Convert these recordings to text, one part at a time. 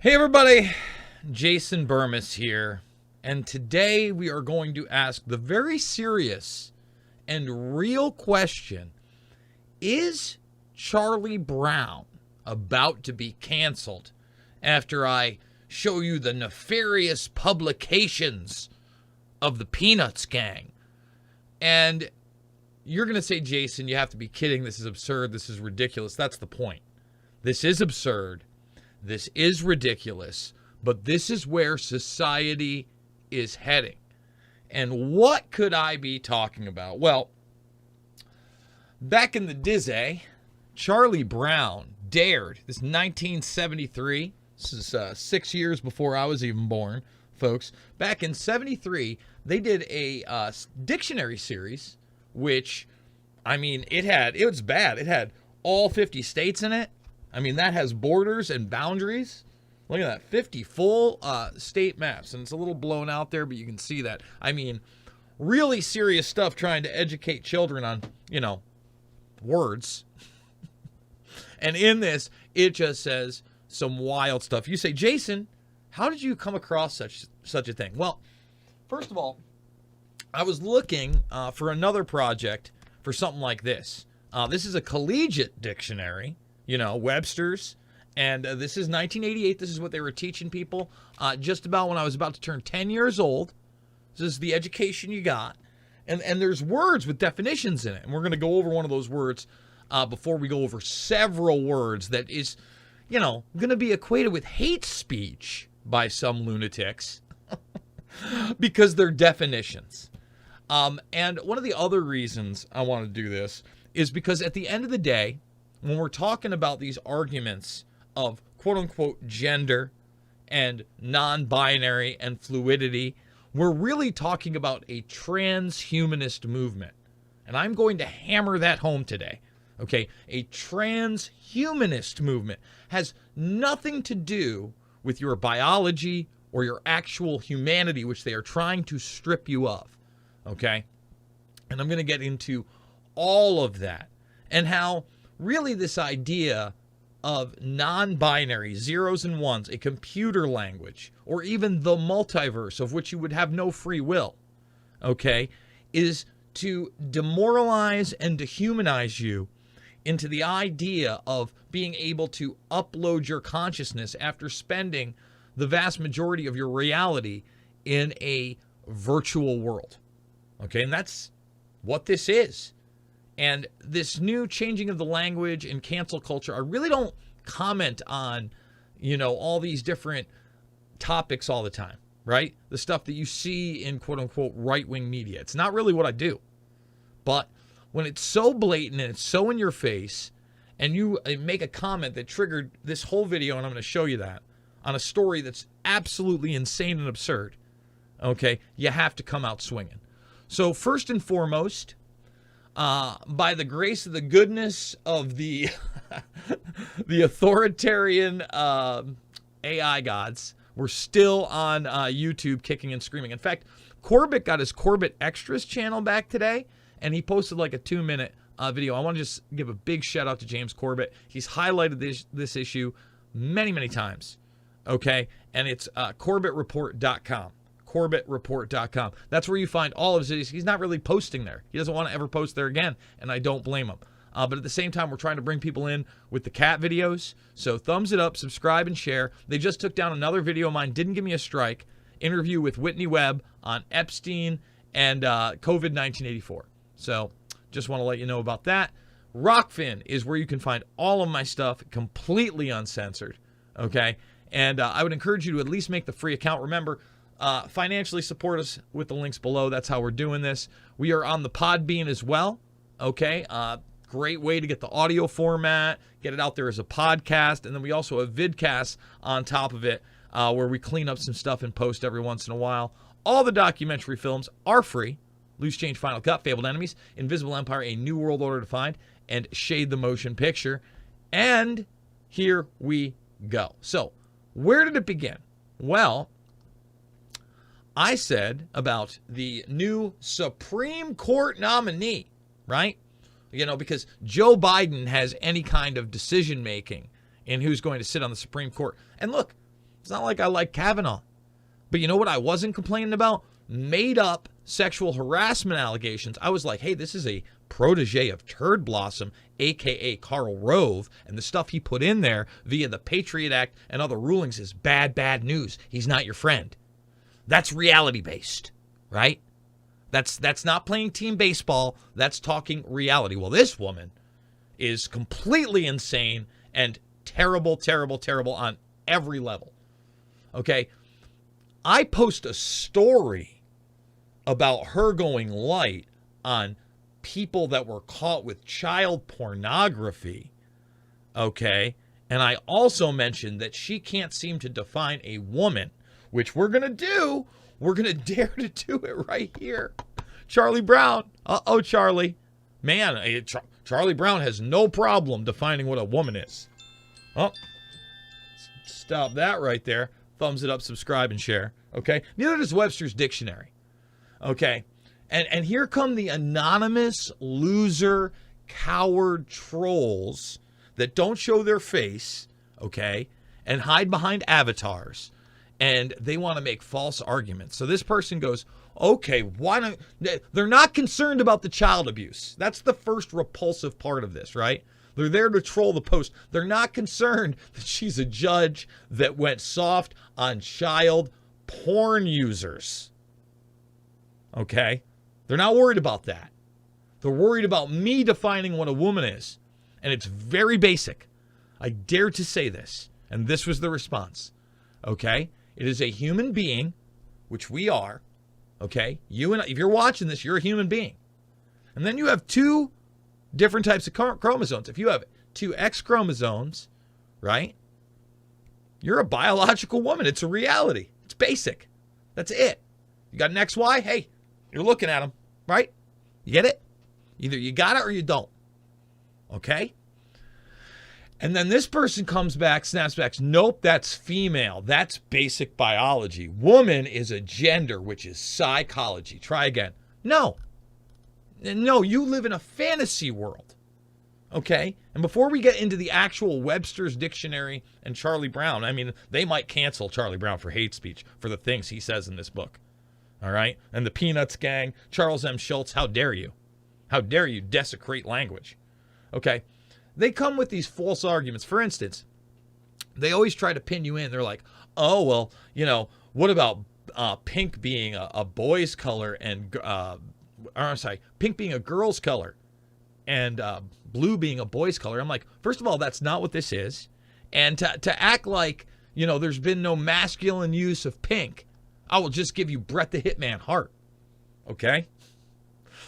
Hey everybody, Jason Bermas here, and today we are going to ask the very serious and real question, is Charlie Brown about to be canceled after I show you the nefarious publications of the Peanuts gang? And you're going to say, Jason, you have to be kidding, this is absurd, this is ridiculous. That's the point. This is absurd. This is ridiculous, but this is where society is heading. And what could I be talking about? Well, back in the Dizzy, Charlie Brown dared, this 1973, this is 6 years before I was even born, folks. Back in 73, they did a dictionary series, which, I mean, it was bad. It had all 50 states in it. I mean, that has borders and boundaries. Look at that, 50 full state maps. And it's a little blown out there, but you can see that. I mean, really serious stuff trying to educate children on, words. And in this, it just says some wild stuff. You say, Jason, how did you come across such a thing? Well, first of all, I was looking for another project for something like this. This is a collegiate dictionary. Webster's, and this is 1988. This is what they were teaching people just about when I was about to turn 10 years old. This is the education you got, and there's words with definitions in it, and we're going to go over one of those words before we go over several words that is, going to be equated with hate speech by some lunatics because they're definitions. And one of the other reasons I want to do this is because at the end of the day, when we're talking about these arguments of quote-unquote gender and non-binary and fluidity, we're really talking about a transhumanist movement. And I'm going to hammer that home today. Okay, a transhumanist movement has nothing to do with your biology or your actual humanity, which they are trying to strip you of. Okay? And I'm going to get into all of that and how really this idea of non-binary, zeros and ones, a computer language, or even the multiverse of which you would have no free will, okay, is to demoralize and dehumanize you into the idea of being able to upload your consciousness after spending the vast majority of your reality in a virtual world. Okay, and that's what this is. And this new changing of the language and cancel culture, I really don't comment on, all these different topics all the time, right? The stuff that you see in quote-unquote right-wing media. It's not really what I do. But when it's so blatant and it's so in your face, and you make a comment that triggered this whole video, and I'm going to show you that, on a story that's absolutely insane and absurd, okay, you have to come out swinging. So first and foremost, by the grace of the goodness of the the authoritarian AI gods, we're still on YouTube kicking and screaming. In fact, Corbett got his Corbett Extras channel back today, and he posted like a 2-minute video. I want to just give a big shout out to James Corbett. He's highlighted this issue many, many times, okay? And it's CorbettReport.com. CorbettReport.com. That's where you find all of his. He's not really posting there. He doesn't want to ever post there again, and I don't blame him. But at the same time, we're trying to bring people in with the cat videos. So thumbs it up, subscribe, and share. They just took down another video of mine, didn't give me a strike, interview with Whitney Webb on Epstein and COVID-1984. So just want to let you know about that. Rockfin is where you can find all of my stuff completely uncensored, okay? And I would encourage you to at least make the free account. Remember, financially support us with the links below. That's how we're doing this. We are on the Podbean as well. Okay. Great way to get the audio format, get it out there as a podcast. And then we also have vidcasts on top of it where we clean up some stuff and post every once in a while. All the documentary films are free. Loose Change, Final Cut, Fabled Enemies, Invisible Empire, A New World Order to Find, and Shade the Motion Picture. And here we go. So where did it begin? Well, I said about the new Supreme Court nominee, right? Because Joe Biden has any kind of decision-making in who's going to sit on the Supreme Court. And look, It's not like I like Kavanaugh. But you know what I wasn't complaining about? Made up sexual harassment allegations. I was like, hey, this is a protege of Turd Blossom, a.k.a. Karl Rove, and the stuff he put in there via the Patriot Act and other rulings is bad, bad news. He's not your friend. That's reality-based, right? That's not playing team baseball. That's talking reality. Well, this woman is completely insane and terrible, terrible, terrible on every level. Okay? I post a story about her going light on people that were caught with child pornography, okay? And I also mentioned that she can't seem to define a woman, which we're going to do. We're going to dare to do it right here. Charlie Brown. Uh-oh, Charlie. Man, Charlie Brown has no problem defining what a woman is. Oh, stop that right there. Thumbs it up, subscribe, and share. Okay? Neither does Webster's Dictionary. Okay? And here come the anonymous, loser, coward trolls that don't show their face, okay, and hide behind avatars, and they want to make false arguments. So this person goes, okay, why not? They're not concerned about the child abuse. That's the first repulsive part of this, right? They're there to troll the post. They're not concerned that she's a judge that went soft on child porn users. Okay? They're not worried about that. They're worried about me defining what a woman is. And it's very basic. I dare to say this. And this was the response. Okay? It is a human being, which we are. Okay? You and I, if you're watching this, you're a human being. And then you have two different types of chromosomes. If you have two X chromosomes, right? You're a biological woman. It's a reality. It's basic. That's it. You got an XY? Hey, you're looking at them, right? You get it? Either you got it or you don't. Okay? And then this person comes back, snaps back. Nope, that's female. That's basic biology. Woman is a gender, which is psychology. Try again. No, you live in a fantasy world. Okay? And before we get into the actual Webster's Dictionary and Charlie Brown, I mean, they might cancel Charlie Brown for hate speech for the things he says in this book. All right? And the Peanuts gang, Charles M. Schultz, how dare you? How dare you desecrate language? Okay? They come with these false arguments. For instance, they always try to pin you in. They're like, oh, well, you know, what about pink being a boy's color and, pink being a girl's color and blue being a boy's color? I'm like, first of all, that's not what this is. And to act like, you know, there's been no masculine use of pink, I will just give you Bret the Hitman Hart. Okay?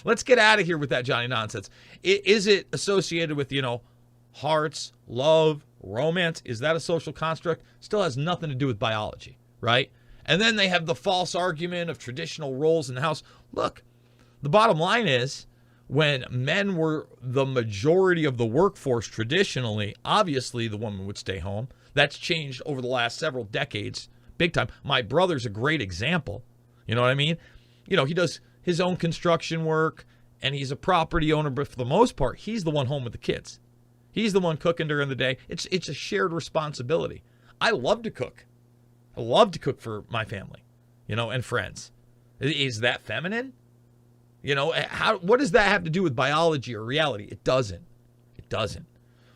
Let's get out of here with that Johnny nonsense. Is it associated with, you know, hearts, love, romance? Is that a social construct? Still has nothing to do with biology, right? And then they have the false argument of traditional roles in the house. Look, the bottom line is when men were the majority of the workforce traditionally, obviously the woman would stay home. That's changed over the last several decades, big time. My brother's a great example. You know what I mean? You know, he does his own construction work, and he's a property owner, but for the most part, he's the one home with the kids. He's the one cooking during the day. It's a shared responsibility. I love to cook. I love to cook for my family, you know, and friends. Is that feminine? You know, what does that have to do with biology or reality? It doesn't. It doesn't.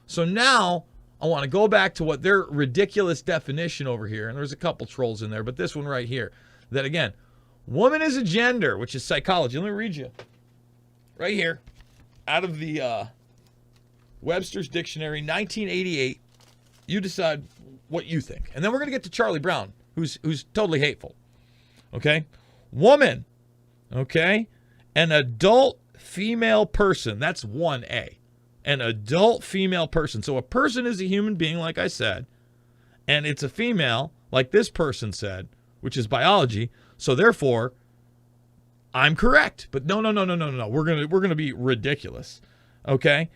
So now I want to go back to what their ridiculous definition over here, and there's a couple trolls in there, but this one right here, that again, woman is a gender, which is psychology. Let me read you right here out of the Webster's Dictionary, 1988. You decide what you think. And then we're going to get to Charlie Brown, who's totally hateful. Okay? Woman. Okay? An adult female person. That's 1A. An adult female person. So a person is a human being, like I said, and it's a female, like this person said, which is biology. So therefore, I'm correct. But no. We're gonna be ridiculous. Okay?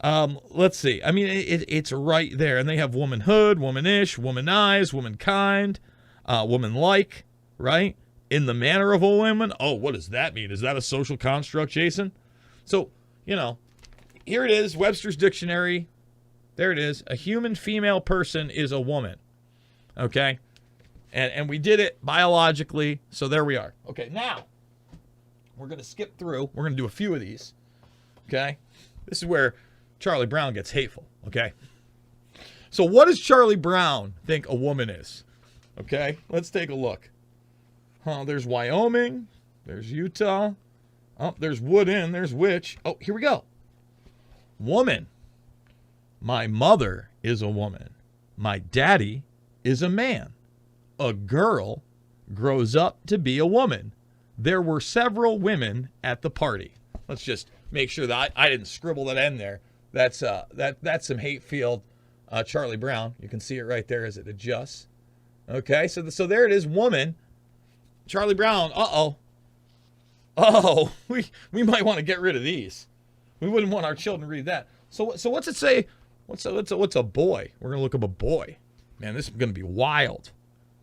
Let's see. I mean, it's right there. And they have womanhood, womanish, womanize, womankind, woman-like, right? In the manner of a woman. Oh, what does that mean? Is that a social construct, Jason? So, you know, here it is, Webster's Dictionary. There it is. A human female person is a woman. Okay? And we did it biologically, so there we are. Okay, now we're going to skip through. We're going to do a few of these, okay? This is where Charlie Brown gets hateful, okay? So what does Charlie Brown think a woman is? Okay, let's take a look. There's Wyoming. There's Utah. Oh, there's Woodin. There's Witch. Oh, here we go. Woman. My mother is a woman. My daddy is a man. A girl grows up to be a woman. There were several women at the party. Let's just make sure that I didn't scribble that in there. That's some hate-filled Charlie Brown. You can see it right there as it adjusts. Okay, so there it is, woman. Charlie Brown. We might want to get rid of these. We wouldn't want our children to read that. So what's it say? What's a boy? We're gonna look up a boy. Man, this is gonna be wild.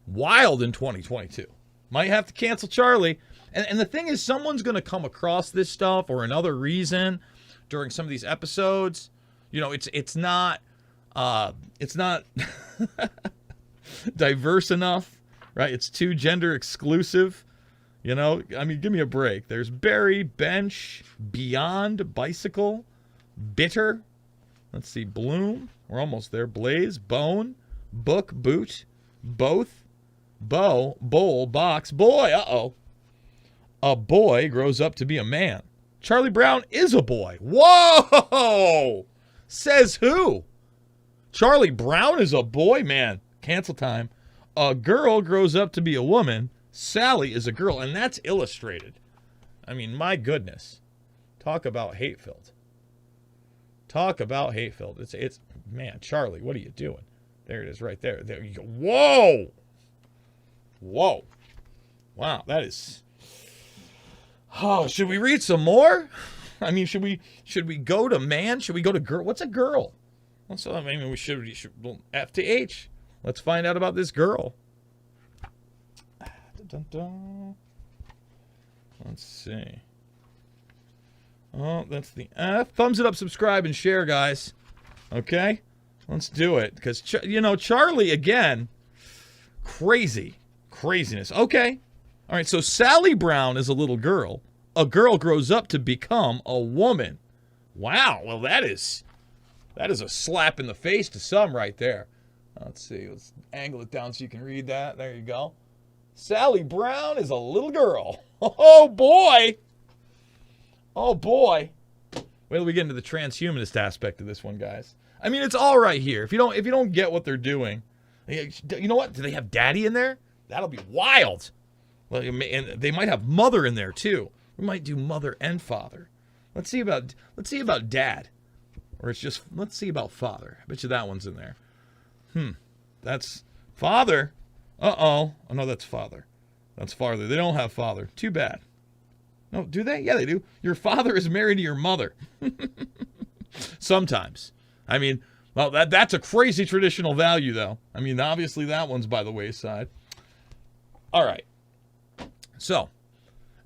Wild in 2022. Might have to cancel Charlie. And the thing is, someone's going to come across this stuff or another reason during some of these episodes. You know, it's not diverse enough, right? It's too gender exclusive. You know, I mean, give me a break. There's Berry, Bench, Beyond, Bicycle, Bitter. Let's see, Bloom. We're almost there. Blaze, Bone, Book, Boot, Both, Bow, Bowl, Box, Boy. A boy grows up to be a man. Charlie Brown is a boy. Whoa! Says who? Charlie Brown is a boy? Man, cancel time. A girl grows up to be a woman. Sally is a girl, and that's illustrated. I mean, my goodness. Talk about hate-filled. Talk about hate-filled. It's man, Charlie, what are you doing? There it is right there. There you go. Whoa! Whoa. Wow, that is... Oh, should we read some more? I mean, should we go to man? Should we go to girl? What's a girl? I mean, we should well, F to H. Let's find out about this girl. Dun, dun, dun. Let's see. Oh, that's the F. Thumbs it up, subscribe, and share, guys. Okay? Let's do it. Because, Charlie, again, craziness. Okay. All right, so Sally Brown is a little girl. A girl grows up to become a woman. Wow, well, that is a slap in the face to some right there. Let's see. Let's angle it down so you can read that. There you go. Sally Brown is a little girl. Oh, boy. Oh, boy. Wait till we get into the transhumanist aspect of this one, guys. I mean, it's all right here. If you don't get what they're doing, you know what? Do they have daddy in there? That'll be wild. Well, and they might have mother in there too. We might do mother and father. Let's see about dad, or let's see about father. I bet you that one's in there. That's father. Oh no, that's father. That's father. They don't have father. Too bad. No, do they? Yeah, they do. Your father is married to your mother. Sometimes. I mean, well, that's a crazy traditional value, though. I mean, obviously that one's by the wayside. All right. So,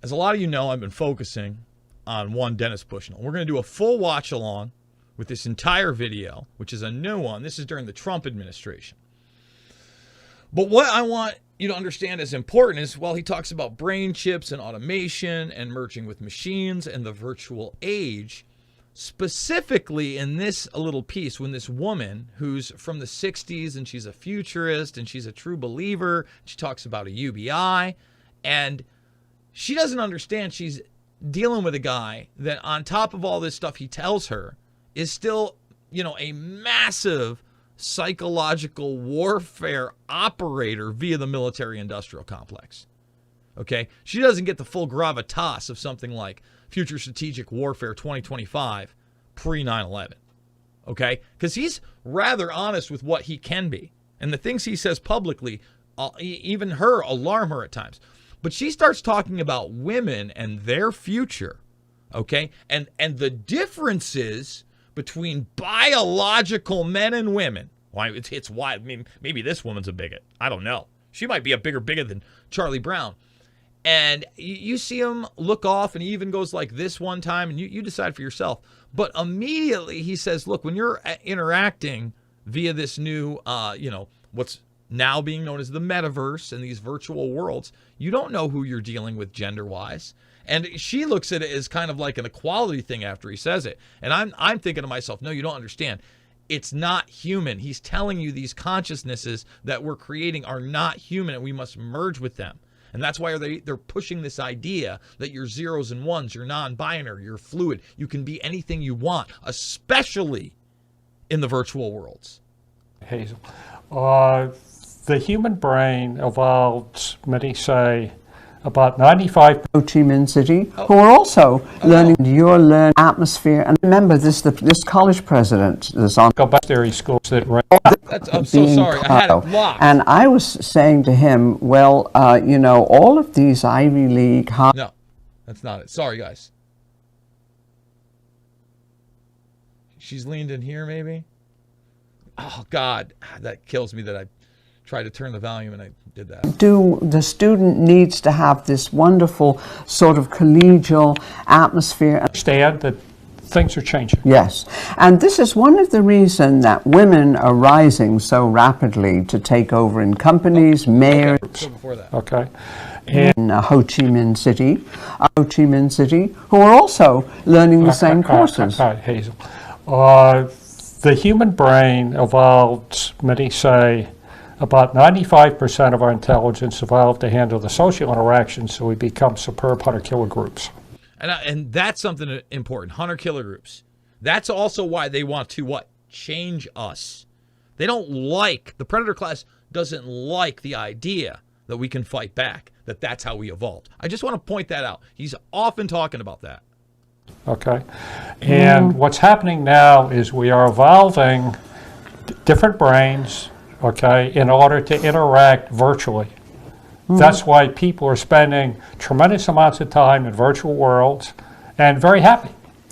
as a lot of you know, I've been focusing on one Dennis Bushnell. We're going to do a full watch along with this entire video, which is a new one. This is during the Trump administration. But what I want you to understand is important is, well, he talks about brain chips and automation and merging with machines and the virtual age. Specifically in this little piece, when this woman who's from the 60s and she's a futurist and she's a true believer, she talks about a UBI, and she doesn't understand she's dealing with a guy that on top of all this stuff he tells her is still, a massive psychological warfare operator via the military-industrial complex. Okay? She doesn't get the full gravitas of something like Future Strategic Warfare 2025 pre-9/11. Okay? Because he's rather honest with what he can be. And the things he says publicly, even her, alarm her at times. But she starts talking about women and their future. Okay? And the differences between biological men and women. Why, it's why. I mean, maybe this woman's a bigot. I don't know. She might be a bigger bigot than Charlie Brown. And you see him look off, and he even goes like this one time, and you decide for yourself. But immediately he says, look, when you're interacting via this new, what's now being known as the metaverse and these virtual worlds, you don't know who you're dealing with gender-wise. And she looks at it as kind of like an equality thing after he says it. And I'm thinking to myself, no, you don't understand. It's not human. He's telling you these consciousnesses that we're creating are not human and we must merge with them. And that's why they're pushing this idea that you're zeros and ones, you're non-binary, you're fluid. You can be anything you want, especially in the virtual worlds. Hazel. The human brain evolved, many say, about 95 Ho Chi Minh City, who are also learning your learn atmosphere. And remember, this college president, this on theory schools that ran. I'm so sorry. I had it locked. And I was saying to him, well, you know, all of these Ivy League. No, that's not it. Sorry, guys. She's leaned in here, maybe. Oh God, that kills me that I tried to turn the volume and I did that. The student needs to have this wonderful sort of collegial atmosphere. Understand that things are changing. Yes, and this is one of the reasons that women are rising so rapidly to take over in companies, mayors. So before that. Okay. In Ho Chi Minh City, who are also learning the same courses. Hazel. The human brain evolved, many say, about 95% of our intelligence evolved to handle the social interactions, so we become superb hunter-killer groups. And that's something important, hunter-killer groups. That's also why they want to, what? Change us. They don't like, the predator class doesn't like the idea that we can fight back, that's how we evolved. I just want to point that out. He's often talking about that. Okay. And what's happening now is we are evolving different brains, okay, in order to interact virtually. That's why people are spending tremendous amounts of time in virtual worlds and very happy.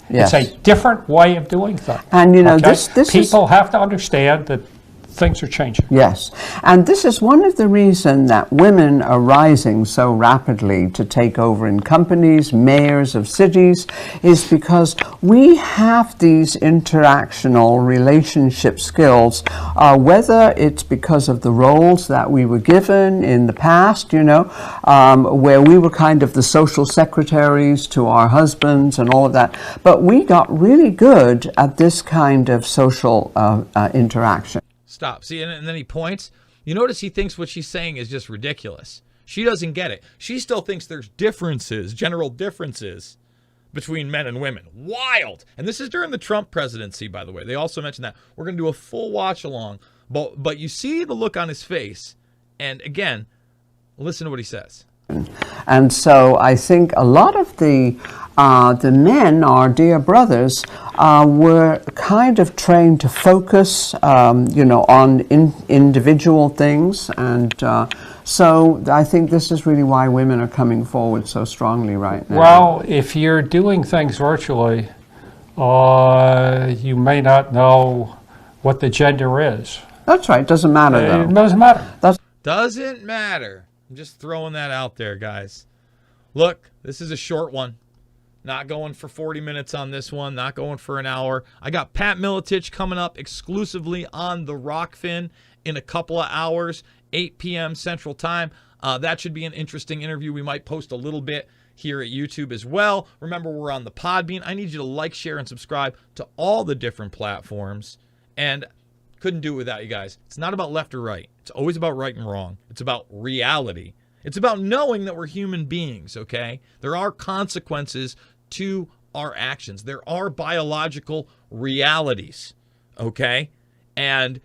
Yes. It's a different way of doing things. And you know, okay? this people have to understand that things are changing. Yes, and this is one of the reasons that women are rising so rapidly to take over in companies, mayors of cities, is because we have these interactional relationship skills, whether it's because of the roles that we were given in the past, you know, where we were kind of the social secretaries to our husbands and all of that, but we got really good at this kind of social interaction. Stop. See, and then he points. You notice he thinks what she's saying is just ridiculous. She doesn't get it. She still thinks there's differences, general differences between men and women. Wild. And this is during the Trump presidency, by the way. They also mentioned that. We're going to do a full watch along. But you see the look on his face. And again, listen to what he says. And so I think a lot of the men, our dear brothers, were kind of trained to focus, you know, on individual things. And so I think this is really why women are coming forward so strongly right now. Well, if you're doing things virtually, you may not know what the gender is. That's right. Doesn't matter, though. It doesn't matter. Doesn't matter. I'm just throwing that out there, guys. Look, this is a short one. Not going for 40 minutes on this one. Not going for an hour. I got Pat Miletich coming up exclusively on the Rockfin in a couple of hours, 8 p.m. Central Time. That should be an interesting interview. We might post a little bit here at YouTube as well. Remember, we're on the Podbean. I need you to like, share, and subscribe to all the different platforms. And couldn't do it without you guys. It's not about left or right. It's always about right and wrong. It's about reality. It's about knowing that we're human beings, okay? There are consequences to our actions. There are biological realities, okay? And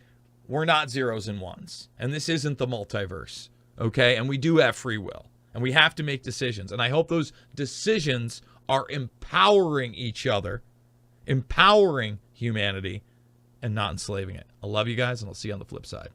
we're not zeros and ones. And this isn't the multiverse, okay? And we do have free will. And we have to make decisions. And I hope those decisions are empowering each other, empowering humanity, and not enslaving it. I love you guys, and I'll see you on the flip side.